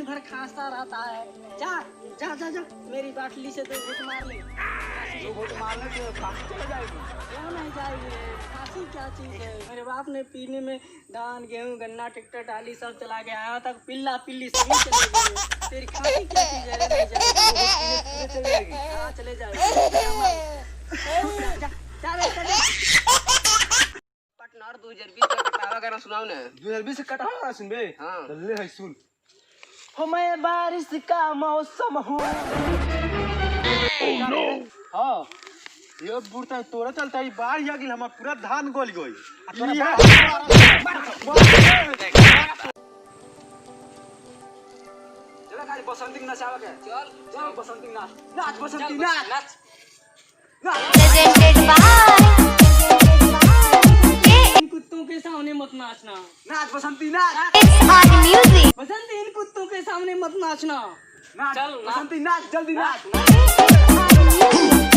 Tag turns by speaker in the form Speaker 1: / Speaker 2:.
Speaker 1: भर खांसता रहता है। जा जा जा जा, मेरी बाटली से तो घूट मार ले।
Speaker 2: तो घूट मारने से फांसी चले जाएगी।
Speaker 1: क्यों नहीं जाएगी? फांसी क्या चीज है? मेरे बाप ने पीने में धान गेहूं गन्ना ट्रैक्टर टाली सब चला गया, यहाँ तक पिल्ला पिल्ली सभी चले गए। तेरी फांसी क्या चीज है? नहीं जाएगी।
Speaker 2: चले जाएगी।
Speaker 1: हाँ चले जाएगी। जा जा रे, चले।
Speaker 2: पार्टनर 2020 का कटावा गाना सुनाओ ना।
Speaker 3: 2020 से कटावा गाना सुनबे?
Speaker 2: हाँ।
Speaker 3: ले है सुन। हो मैं बारिश का मौसम हूँ। हाँ ये बुढ़ता तोरा चलता है बाढ़ आ गई, हमार पूरा धान गल गई।
Speaker 2: चलो खाली बसंती के नचावा के। चल चल बसंती नाच।
Speaker 3: नाच बसंती नाच।
Speaker 2: नाच।
Speaker 4: Presented by
Speaker 1: इन कुत्तों के सामने मत नाचना।
Speaker 3: नाच बसंती नाच।
Speaker 4: It's on music.
Speaker 1: बसंती, इन कुत्तों के सामने मत नाचना।
Speaker 3: नाच
Speaker 1: चल, नाच।
Speaker 3: बसंती नाच, जल्दी नाच।
Speaker 4: Music.